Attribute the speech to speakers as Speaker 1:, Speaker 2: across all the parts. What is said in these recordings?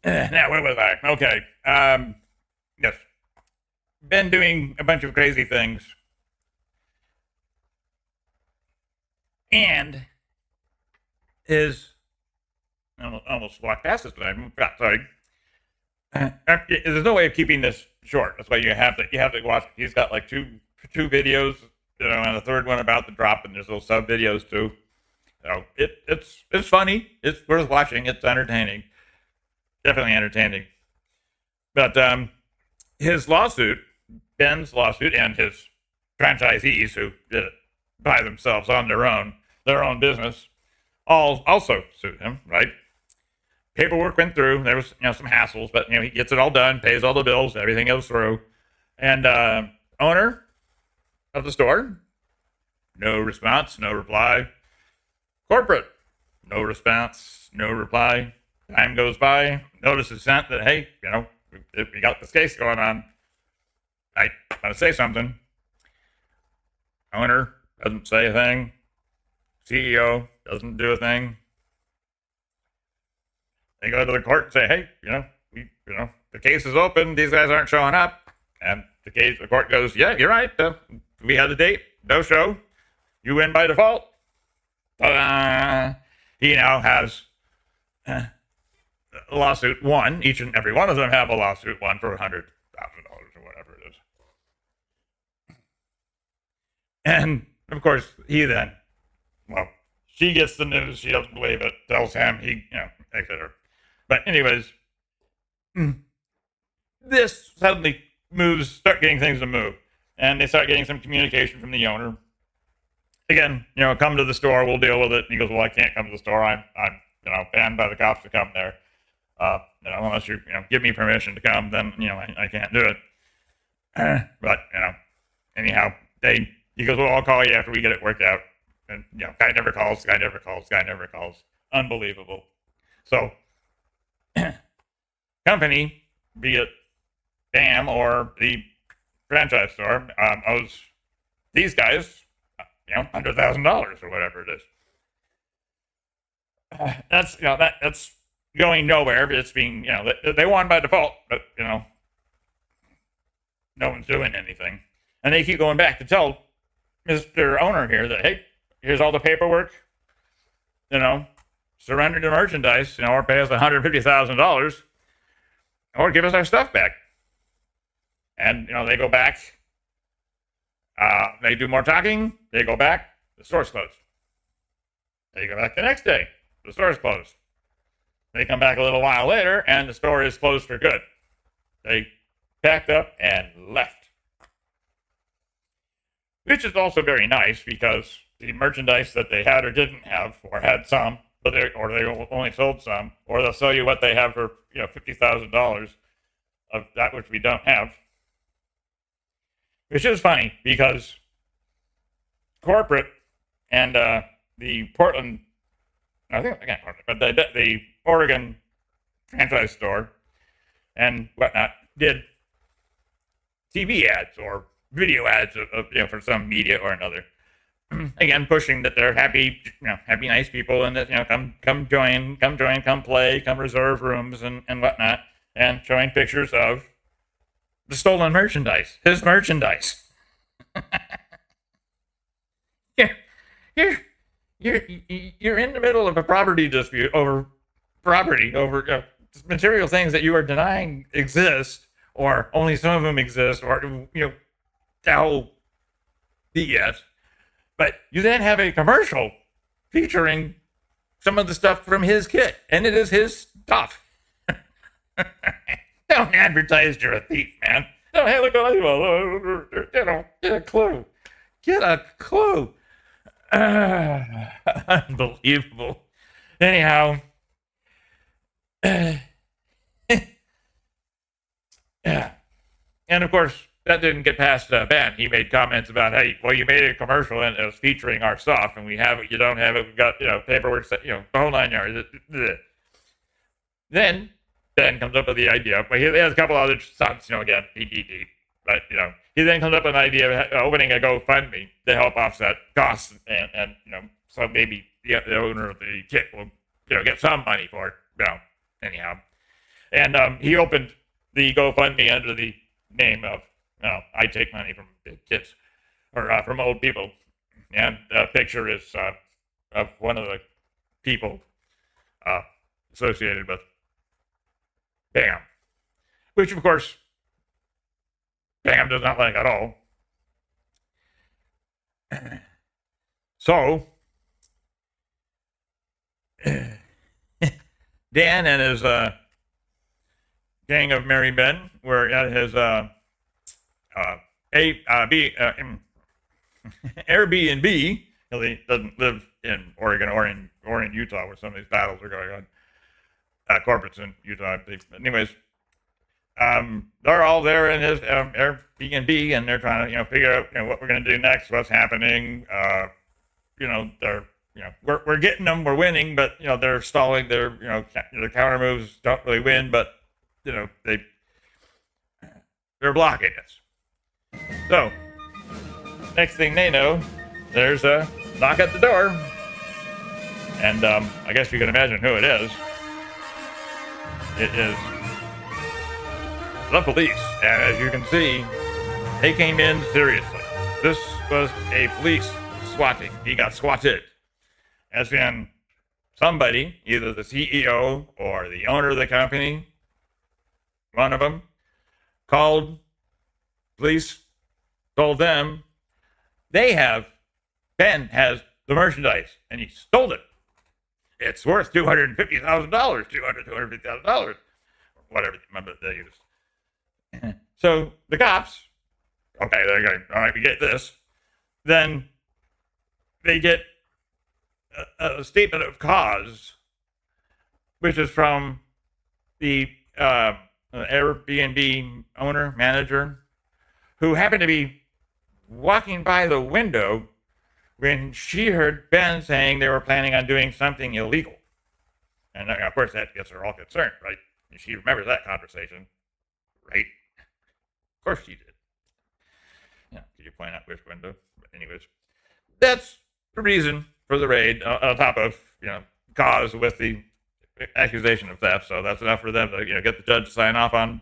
Speaker 1: Now, where was I? Okay. Yes. Been doing a bunch of crazy things. And his, I almost walked past this time. Sorry. There's no way of keeping this short. That's why you have to watch. He's got like two videos, and the third one about the drop, and there's little sub videos too. So it's funny. It's worth watching. It's entertaining. Definitely entertaining. But his lawsuit, Ben's lawsuit, and his franchisees who did it by themselves on their own business, all also sued him. Right? Paperwork went through. There was some hassles, but he gets it all done, pays all the bills, everything goes through, and owner of the store, no response, no reply. Corporate, no response, no reply. Time goes by, notice is sent that, hey, we got this case going on. I gotta say something. Owner doesn't say a thing. CEO doesn't do a thing. They go to the court and say, hey, the case is open. These guys aren't showing up. And the court goes, yeah, you're right. We had a date, no show. You win by default. Ta-da! He now has a lawsuit won. Each and every one of them have a lawsuit won for $100,000 or whatever it is. And of course, she gets the news. She doesn't believe it. Tells him etc. But anyways, this suddenly start getting things to move, and they start getting some communication from the owner. Again, come to the store, we'll deal with it. He goes, well, I can't come to the store. I'm banned by the cops to come there. Unless you give me permission to come, then I can't do it. But anyhow, he goes, well, I'll call you after we get it worked out. And guy never calls. Unbelievable. So, company, be it BAM or the franchise store, owes these guys, $100,000 or whatever it is. That's going nowhere. It's being, they won by default, but no one's doing anything, and they keep going back to tell Mr. Owner here that, hey, here's all the paperwork, surrender the merchandise, or pay us $150,000, or give us our stuff back. And they go back. They do more talking. They go back. The store's closed. They go back the next day. The store's closed. They come back a little while later, and the store is closed for good. They packed up and left. Which is also very nice because the merchandise that they had or didn't have, or had some, but they only sold some, or they'll sell you what they have for $50,000 of that which we don't have. Which is funny because corporate and the Portland, but the Oregon franchise store and whatnot did TV ads or video ads for some media or another. Again, pushing that they're happy, nice people, and that come join, come play, come reserve rooms and whatnot, and showing pictures of the stolen merchandise, his merchandise. You're in the middle of a property dispute over material things that you are denying exist, or only some of them exist, or tell BS. But you then have a commercial featuring some of the stuff from his kit, and it is his stuff. Don't advertise you're a thief, man. No, hey, look what I get a clue. Get a clue. Unbelievable. Anyhow, yeah. And of course, that didn't get past Ben. He made comments about, hey, well, you made a commercial and it was featuring our stuff, and we have it, you don't have it, we've got, paperwork, the whole 9 yards. Then Ben comes up with the idea, but he has a couple other stunts, again, PDD. But, he then comes up with an idea of opening a GoFundMe to help offset costs, and so maybe the owner of the kit will, get some money for it. Anyhow. And he opened the GoFundMe under the name of, I take money from kids or from old people. And the picture is of one of the people uh, associated with Bam, which of course Bam does not like at all. So Dan and his gang of merry men were at his Airbnb. He doesn't live in Oregon or in Utah, where some of these battles are going on. Corporates in Utah, I believe. Anyways, they're all there in his Airbnb, and they're trying to, figure out, what we're going to do next, what's happening. They're, we're getting them, we're winning, but they're stalling. Their, their counter moves don't really win, but they're blocking us. So next thing they know, there's a knock at the door, and I guess you can imagine who it is. It is the police, and as you can see, they came in seriously. This was a police swatting. He got swatted. As in, somebody, either the CEO or the owner of the company, one of them, called police, told them Ben has the merchandise, and he stole it. It's worth $250,000, $250,000, whatever number they used. So the cops, okay, they're going, all right, we get this. Then they get a statement of cause, which is from the Airbnb owner, manager, who happened to be walking by the window when she heard Ben saying they were planning on doing something illegal. And of course, that gets her all concerned, right? And she remembers that conversation, right? Of course she did. Yeah, could you point out which window? But anyways, that's the reason for the raid, on top of, cause with the accusation of theft. So that's enough for them to, get the judge to sign off on,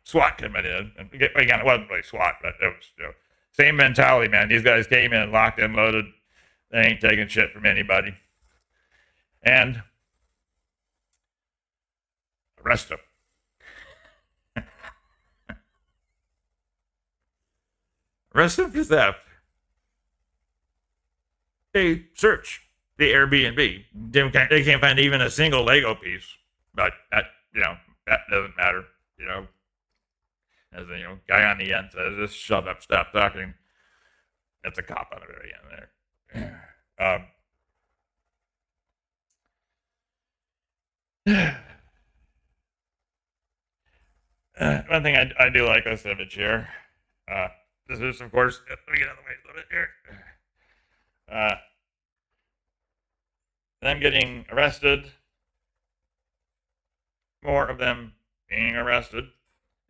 Speaker 1: SWAT coming in. And again, it wasn't really SWAT, but it was, same mentality, man. These guys came in, locked and loaded. They ain't taking shit from anybody. And arrest them. Arrest them for theft. They search the Airbnb. They can't find even a single Lego piece. But that, that doesn't matter. As the guy on the end says, just shut up, stop talking. That's a cop on the very end there. One thing I do like this image here. This is, of course, let me get out of the way a little bit here. Them getting arrested. More of them being arrested.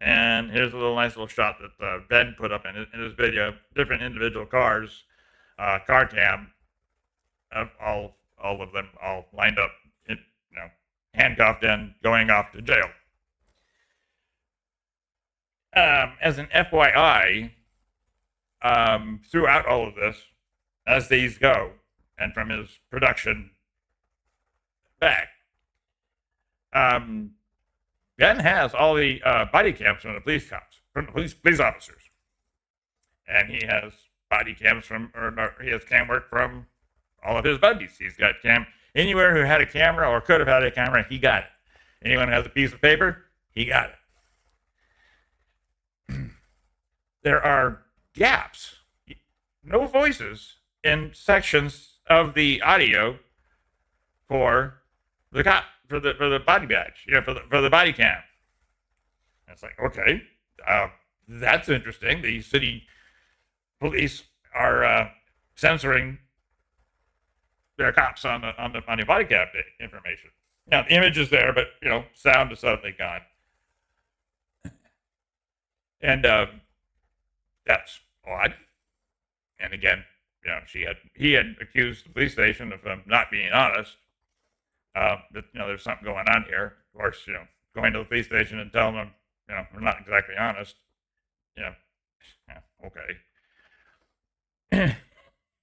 Speaker 1: And here's a nice little shot that Ben put up in his video. Different individual cars, car cam, of all of them all lined up, handcuffed and going off to jail. As an FYI, throughout all of this, as these go, and from his production back, Ben has all the body cams from the police officers, and he has body cams he has cam work from all of his buddies. He's got cam anywhere who had a camera or could have had a camera. He got it. Anyone who has a piece of paper, he got it. There are gaps, no voices in sections of the audio for the cop. For the body badge, for the body cam. And it's like, okay, that's interesting. The city police are censoring their cops on the body cam information. Now the image is there, but sound is suddenly gone, and that's odd. And again, he had accused the police station of not being honest. That there's something going on here. Of course, going to the police station and telling them, we're not exactly honest. Yeah, okay.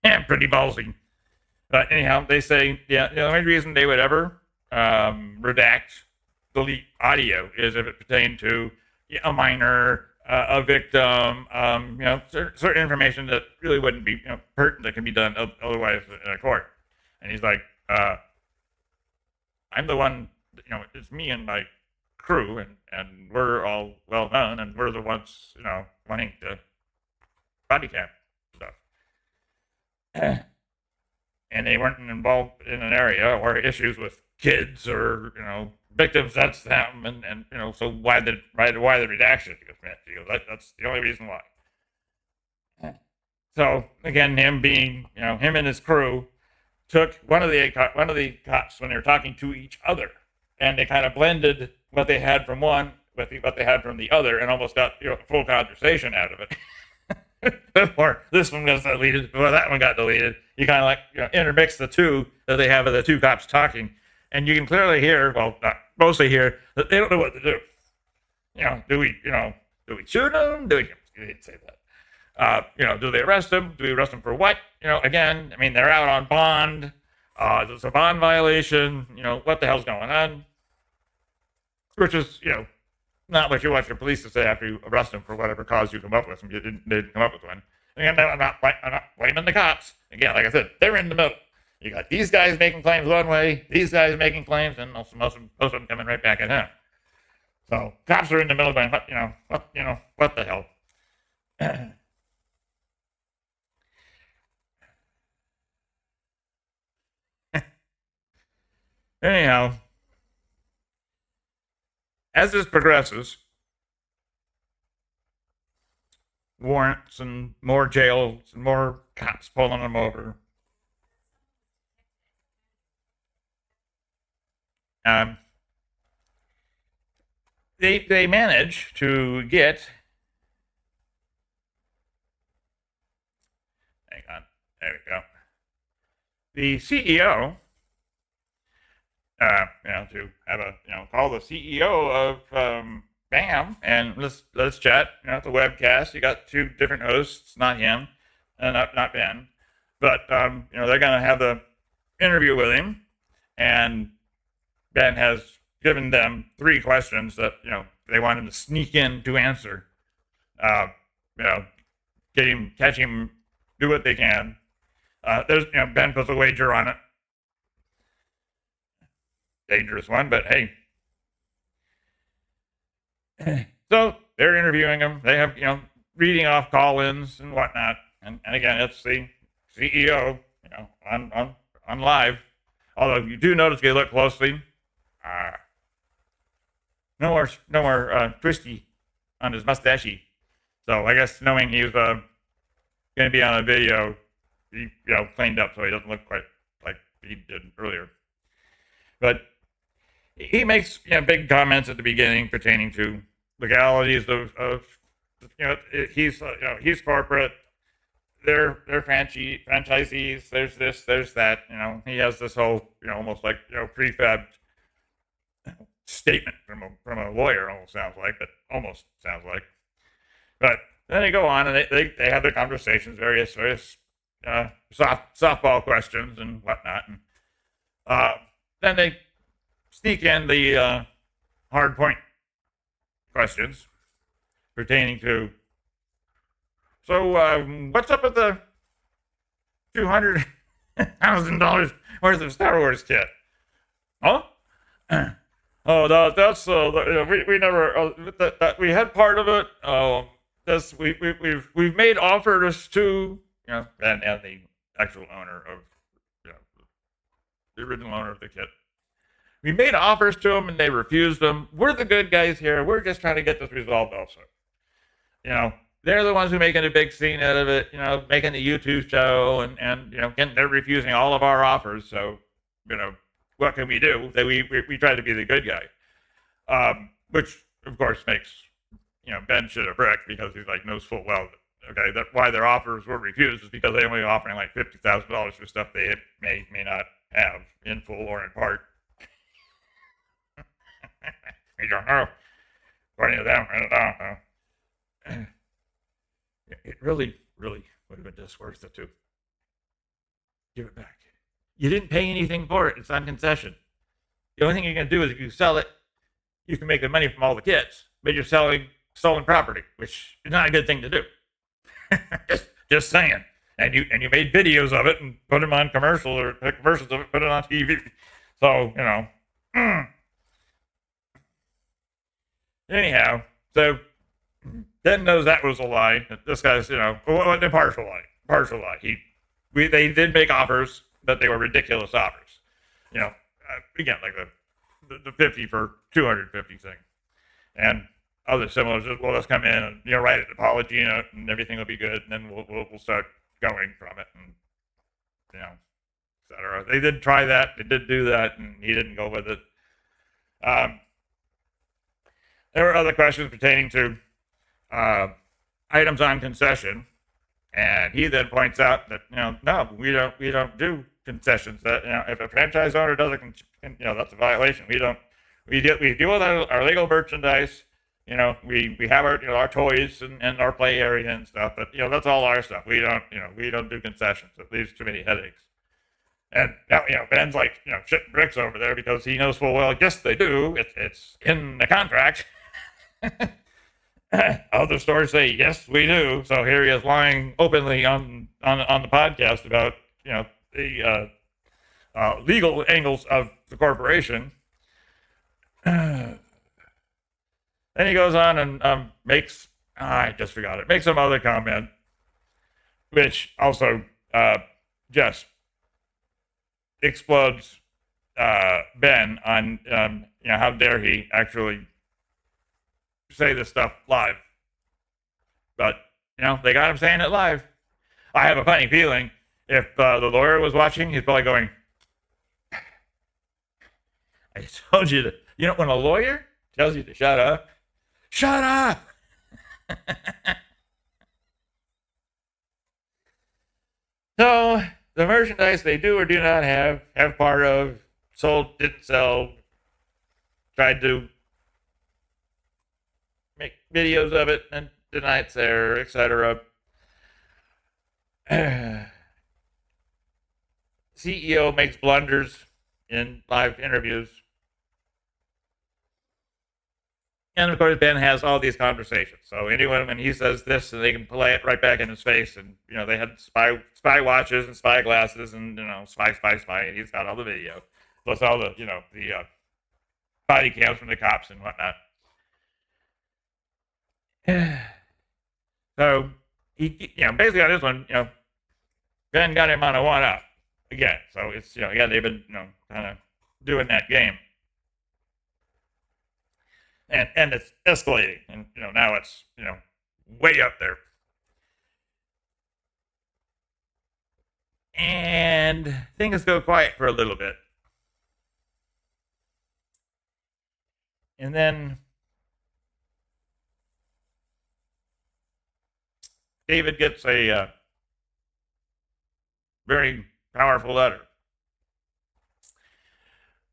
Speaker 1: Yeah, pretty ballsy. But anyhow, they say, the only reason they would ever redact, delete audio is if it pertained to a minor, a victim, certain information that really wouldn't be pertinent that can be done otherwise in a court. And he's like, I'm the one, it's me and my crew, and we're all well known, and we're the ones, wanting to body cam stuff. And they weren't involved in an area or issues with kids or victims. That's them, and so why the redaction? He goes, that's the only reason why. So again, him being him and his crew took one of the cops when they were talking to each other, and they kind of blended what they had from one with what they had from the other, and almost got a full conversation out of it. Before this one got deleted, before that one got deleted, you kind of like intermix the two that they have of the two cops talking, and you can clearly hear, well, mostly hear that they don't know what to do. Do we shoot them? They didn't say that. Do they arrest him? Do we arrest him for what? Again, I mean, they're out on bond. It's a bond violation. What the hell's going on? Which is, not what you want your police to say after you arrest them for whatever cause you come up with. They didn't come up with one. And I'm not blaming the cops. Again, like I said, they're in the middle. You got these guys making claims one way, these guys making claims, and most of them coming right back at him. So cops are in the middle going, what the hell? Anyhow, as this progresses, warrants and more jails and more cops pulling them over. They manage to get. Hang on, there we go. The CEO. To have a call the CEO of BAM and let's chat. It's a webcast. You got two different hosts, not him, and not Ben, but they're gonna have the interview with him, and Ben has given them 3 questions that they want him to sneak in to answer. Catch him, do what they can. There's Ben puts a wager on it. Dangerous one, but hey. So they're interviewing him. They have reading off call-ins and whatnot, and again, it's the CEO on live. Although you do notice if you look closely, no more twisty on his mustachey. So I guess knowing he was going to be on a video, he cleaned up so he doesn't look quite like he did earlier. But he makes big comments at the beginning pertaining to legalities of he's corporate, they're franchisees. There's this, there's that. He has this whole almost like prefabbed statement from a lawyer. Almost sounds like. But then they go on and they have their conversations, various softball questions and whatnot, and then they sneak in the hard point questions pertaining to. So, what's up with the $200,000 worth of Star Wars kit? Huh? Oh, that's we never we had part of it. This we've made offers to and the actual owner of the original owner of the kit. We made offers to them and they refused them. We're the good guys here. We're just trying to get this resolved also. They're the ones who are making a big scene out of it, making the YouTube show and they're refusing all of our offers. So, what can we do? That we try to be the good guy. Which of course makes, Ben shit a brick because he's like knows full well that, that why their offers were refused is because they only offering like $50,000 for stuff they may not have in full or in part. We don't know. According to them, I don't know. It really, really would have been just worth it to give it back. You didn't pay anything for it. It's on concession. The only thing you're going to do is if you sell it, you can make the money from all the kids, but you're selling stolen property, which is not a good thing to do. just saying. And you made videos of it and put them on commercials of it, put it on TV. So, anyhow, so Ben knows that was a lie. This guy's, a partial lie. They did make offers, but they were ridiculous offers. Again, like the 50 for 250 thing, and other similar. Just, well, let's come in and write an apology, and everything will be good, and then we'll start going from it, and etc. They did try that. They did do that, and he didn't go with it. There were other questions pertaining to items on concession, and he then points out that no, we don't do concessions. That if a franchise owner does that's a violation. We deal with our legal merchandise. We have our toys and our play area and stuff, but that's all our stuff. We don't do concessions. It leaves too many headaches. And now, Ben's like, shitting bricks over there because he knows full well, yes, they do. It's in the contract. Other stores say, yes, we do. So here he is lying openly on the podcast about, the legal angles of the corporation. Then he goes on and makes, I just forgot it, makes some other comment, which also just explodes Ben on, how dare he actually say this stuff live. But, they got him saying it live. I have a funny feeling if the lawyer was watching, he's probably going, I told you that, when a lawyer tells you to shut up, shut up! So, the merchandise they do or do not have part of, sold, didn't sell, tried to make videos of it and deny it's there, etc. CEO makes blunders in live interviews. And of course, Ben has all these conversations. So anyone, when he says this, they can play it right back in his face. And, they had spy watches and spy glasses and, spy. And he's got all the video. Plus all the, the body cams from the cops and whatnot. So, he, basically on this one, Ben got him on a 1-up again. So it's, they've been, kind of doing that game. And it's escalating, and now it's way up there. And things go quiet for a little bit, and then David gets a very powerful letter.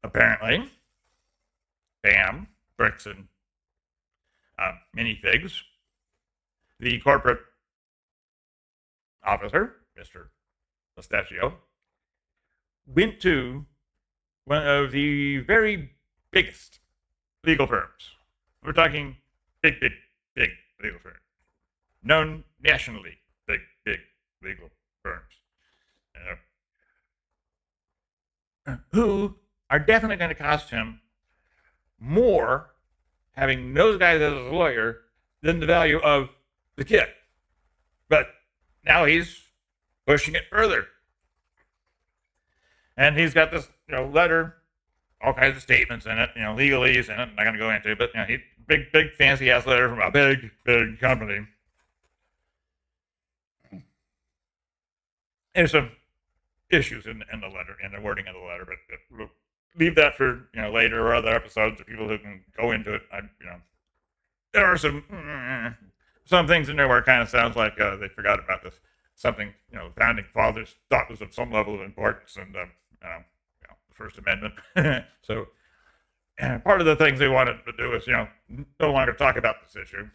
Speaker 1: Apparently, Bam, Bricks and Minifigs, the corporate officer, Mr. Pistachio, went to one of the very biggest legal firms. We're talking big legal firms. Known nationally, big legal firms. Who are definitely going to cost him more having those guys as a lawyer than the value of the kid. But now he's pushing it further. And he's got this, letter, all kinds of statements in it, legalese in it. I'm not going to go into it, but, he big fancy ass letter from a big company. There's some issues in the letter, in the wording of the letter, but we'll leave that for later or other episodes of people who can go into it. There are some things in there where it kind of sounds like they forgot about this. Something founding fathers thought was of some level of importance, and the First Amendment. So And part of the things they wanted to do is, no longer talk about this issue,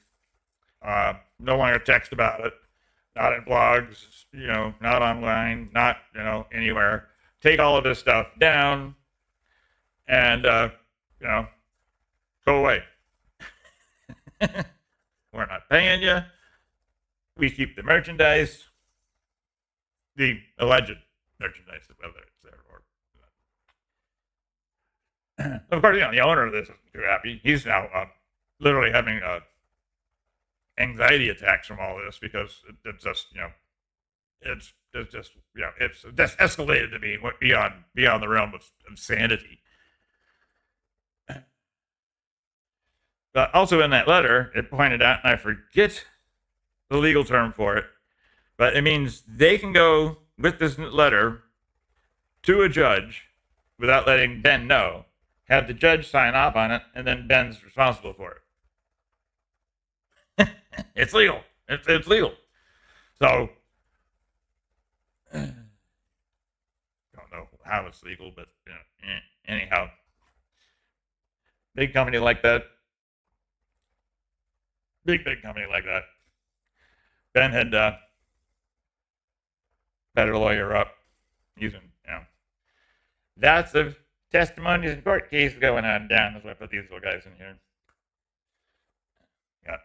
Speaker 1: no longer text about it, not in blogs, not online, not, anywhere. Take all of this stuff down and, go away. We're not paying you. We keep the merchandise, the alleged merchandise, whether it's there or. Of course, the owner of this isn't too happy. He's now literally having anxiety attacks from all this because it's just, it's just escalated to be beyond the realm of sanity. But also in that letter, it pointed out, and I forget the legal term for it, but it means they can go with this letter to a judge without letting Ben know, have the judge sign off on it, and then Ben's responsible for it. It's legal. It's legal. So, don't know how it's legal, but anyhow, big company like that. Big company like that. Ben had better lawyer up using, lots of testimonies and court cases going on down. That's why I put these little guys in here. Yeah,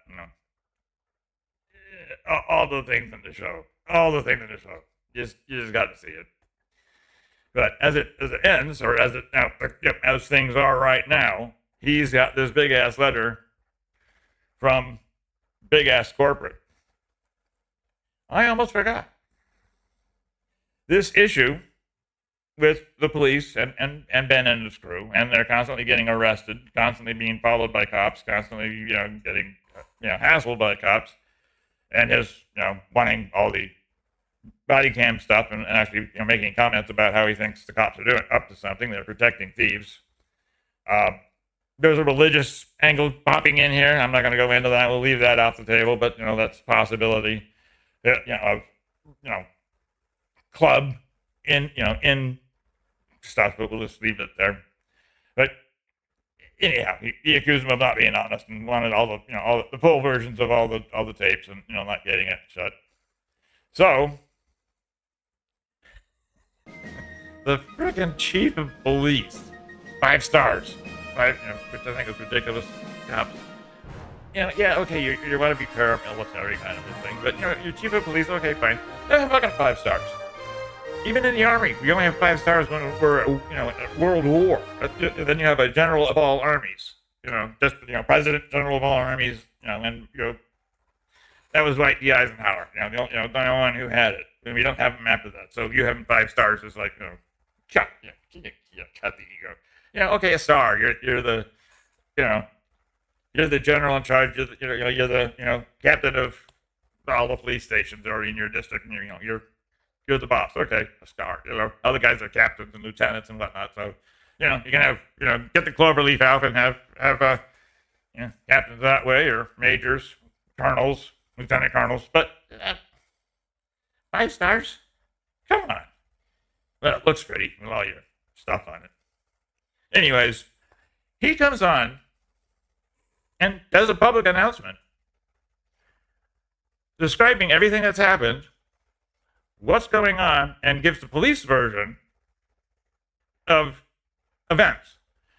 Speaker 1: all the things in the show. You just got to see it. But as it ends, or as things are right now, he's got this big ass letter from big ass corporate. I almost forgot. This issue with the police and Ben and his crew, and they're constantly getting arrested, constantly being followed by cops, constantly, getting, hassled by cops, and his, wanting all the body cam stuff and actually, making comments about how he thinks the cops are doing up to something. They're protecting thieves. There's a religious angle popping in here. I'm not going to go into that. We'll leave that off the table, but, that's a possibility. Of, club in stuff, but we'll just leave it there. But anyhow, he accused him of not being honest and wanted all the full versions of all the tapes and, not getting it shut. So, the freaking chief of police, 5 stars, right? Which I think is ridiculous. Okay, you want to be paramilitary kind of a thing, but you're chief of police, okay, fine. They're fucking 5 stars. Even in the army, we only have 5 stars when we're at World War. Then you have a general of all armies. President, general of all armies. And that was Dwight D. Eisenhower. The only one who had it. And we don't have him after that. So you having 5 stars is like, cut the ego. Okay, a star. You're the, you're the general in charge. You're the captain of all the police stations already in your district, and you're the boss. Okay, a star. Other guys are captains and lieutenants and whatnot. So you can have get the cloverleaf out and have captains that way, or majors, colonels, lieutenant colonels. But 5 stars? Come on. Well, it looks pretty with all your stuff on it. Anyways, he comes on and does a public announcement describing everything that's happened, what's going on, and gives the police version of events,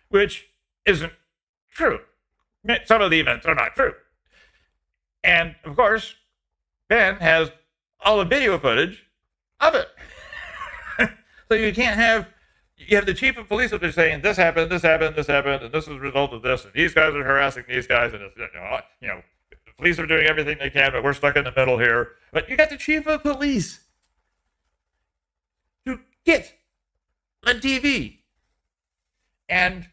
Speaker 1: which isn't true. Some of the events are not true. And, of course, Ben has all the video footage of it. So you have the chief of police up there saying, this happened, and this is the result of this, and these guys are harassing these guys, and the police are doing everything they can, but we're stuck in the middle here. But you got the chief of police to get on TV. And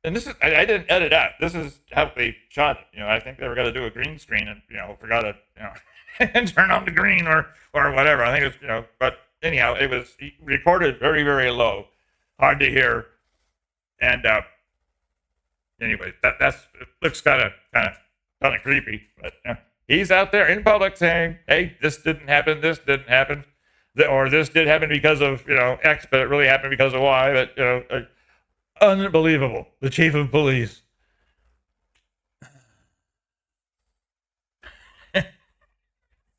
Speaker 1: this is, I didn't edit out. This is how they shot it. I think they were going to do a green screen and, forgot to, and turn on the green or whatever. I think it's, but anyhow, it was recorded very, very low, hard to hear. And anyway, it looks kind of creepy. But he's out there in public saying, hey, this didn't happen, or this did happen because of, X, but it really happened because of Y. But, Unbelievable. The chief of police.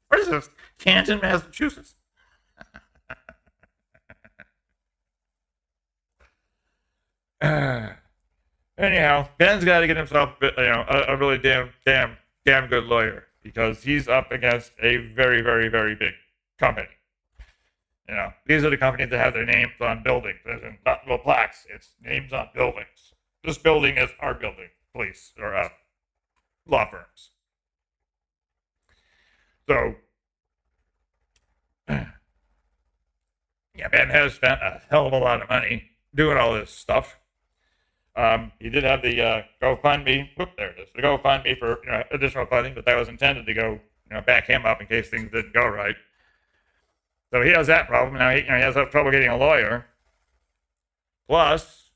Speaker 1: Where's this? Canton, Massachusetts. Anyhow, Ben's got to get himself, a really damn good lawyer because he's up against a very, very, very big company. These are the companies that have their names on buildings. There's not little plaques. It's names on buildings. This building is our building, police or law firms. So, yeah, Ben has spent a hell of a lot of money doing all this stuff. He did have the GoFundMe. There it is. The GoFundMe for additional funding, but that was intended to go back him up in case things didn't go right. So he has that problem. Now he has trouble getting a lawyer. Plus,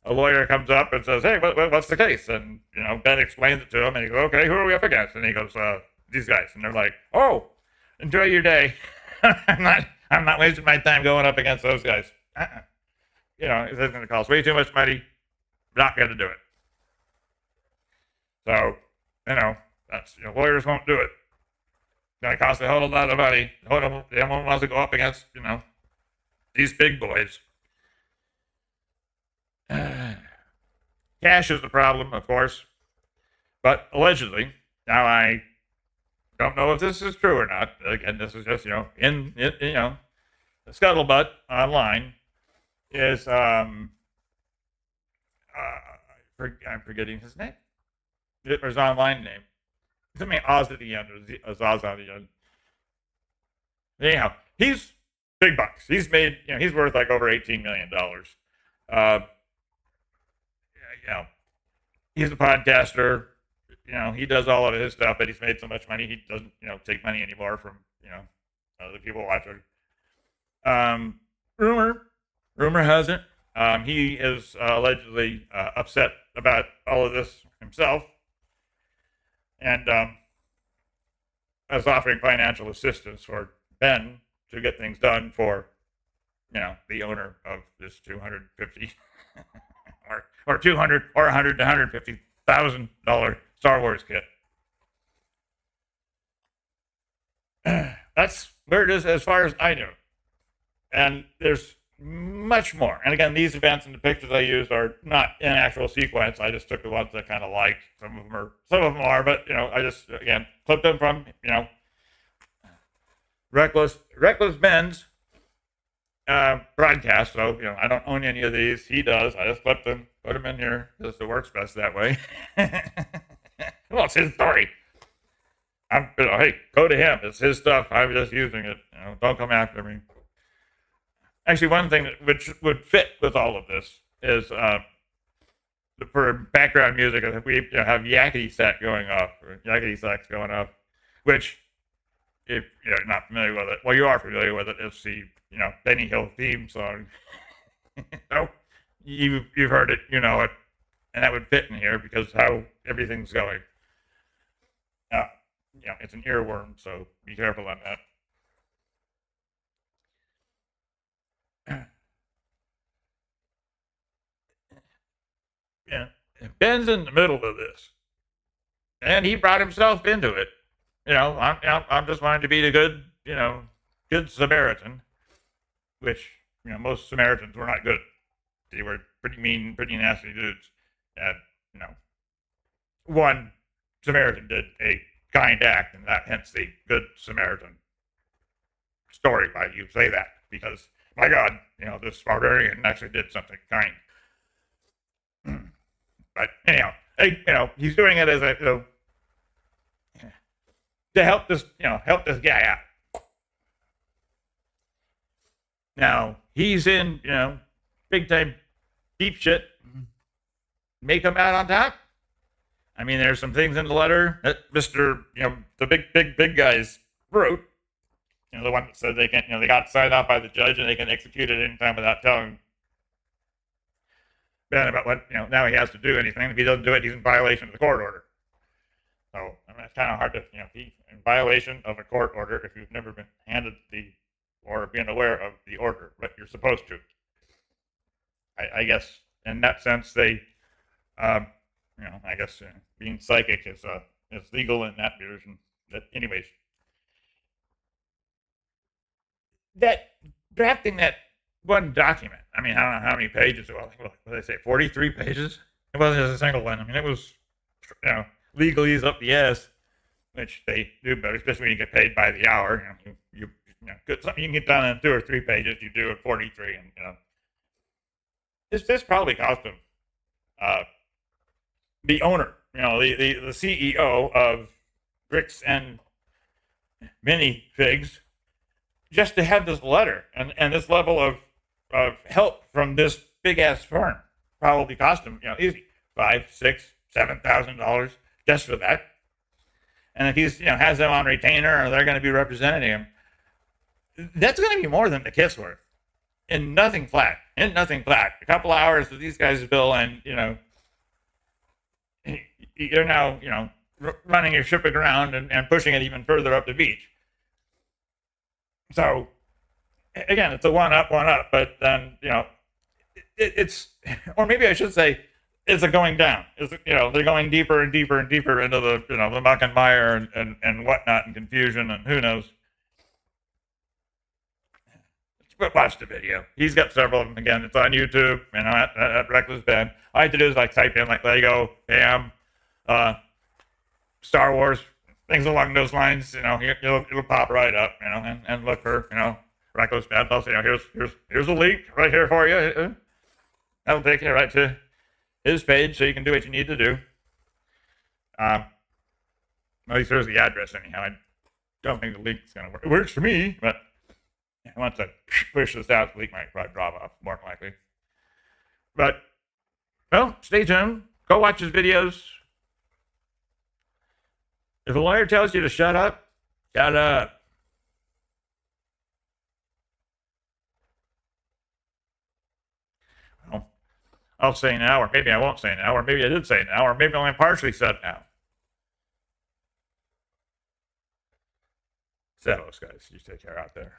Speaker 1: a lawyer comes up and says, "Hey, what's the case?" And Ben explains it to him, and he goes, "Okay, who are we up against?" And he goes, "These guys." And they're like, "Oh, enjoy your day. I'm not wasting my time going up against those guys. It's going to cost way too much money. Not going to do it." So, that's lawyers won't do it. It's going to cost a whole lot of money. No one wants to go up against these big boys. Cash is the problem, of course, but allegedly, now I don't know if this is true or not. Again, this is just in the scuttlebutt online is I'm forgetting his name or his online name. Something Oz at the end or Oz on the end. Anyhow, he's big bucks. He's made he's worth like over $18 million. He's a podcaster. He does all of his stuff, but he's made so much money he doesn't take money anymore from other people watching. Rumor has it he is allegedly upset about all of this himself, and is offering financial assistance for Ben to get things done for the owner of this 250 or 200 or 100 to $150,000 Star Wars kit. That's where it is as far as I know. And there's much more. And again, these events and the pictures I used are not in actual sequence. I just took the ones I kind of liked. Some of them are, but I just again clipped them from Reckless Ben's broadcast. So I don't own any of these. He does. I just clipped them, put them in here. Just it works best that way. Well, it's his story. Hey, go to him. It's his stuff. I'm just using it. Don't come after me. Actually, one thing which would fit with all of this is for background music. We have yakety sax going off, which if you're not familiar with it, well, you are familiar with it. It's the Benny Hill theme song. So you've heard it, it, and that would fit in here because how everything's going. It's an earworm, so be careful on that. Yeah, Ben's in the middle of this, and he brought himself into it. I'm just wanting to be the good Samaritan, which most Samaritans were not good. They were pretty mean, pretty nasty dudes. And one Samaritan did a kind act, and that hence the good Samaritan story. Why do you say that? Because my God, this barbarian actually did something kind. But anyhow, he's doing it as a to help this guy out. Now he's in big time deep shit. Make him out on top. I mean, there's some things in the letter that Mr. The big guys wrote. The one that said they can they got signed off by the judge and they can execute it anytime without telling Ben about what now he has to do anything. If he doesn't do it, he's in violation of the court order. So it's kind of hard to be in violation of a court order if you've never been handed or been aware of the order, but you're supposed to. I guess in that sense, they, I guess being psychic is legal in that version. But anyways, that drafting that one document. I mean, I don't know how many pages it was. What did they say? 43 pages. It wasn't just a single one. I mean, it was, legalese up the ass, which they do, but especially when you get paid by the hour. You something you can get done in 2 or 3 pages, you do it 43, and this probably cost them the owner, the CEO of Bricks and Minifigs, just to have this letter and this level of help from this big ass firm. Probably cost him, easy $5, $6, $7,000 just for that. And if he's has them on retainer or they're going to be representing him, that's going to be more than the kit's worth. And nothing flat. A couple hours of these guys' bill, and you're now running your ship aground and pushing it even further up the beach. So again, it's a one up, but then it's, or maybe I should say, it's a going down. They're going deeper and deeper and deeper into the muck and mire and whatnot and confusion and who knows. But watch the video. He's got several of them. Again, it's on YouTube. At Reckless Ben. All I have to do is type in Lego, Bam, Star Wars, things along those lines. It'll pop right up. And look for Reckless Ben. I'll say, here's a link right here for you. That'll take you right to his page, so you can do what you need to do. At least there's the address anyhow. I don't think the link's gonna work. It works for me, but once I push this out, the leak might probably drop off, more than likely. But, well, stay tuned. Go watch his videos. If a lawyer tells you to shut up, shut up. Well, I'll say now, or maybe I won't say now, or maybe I did say now, or maybe only partially said now. Saddles, guys. You take care out there.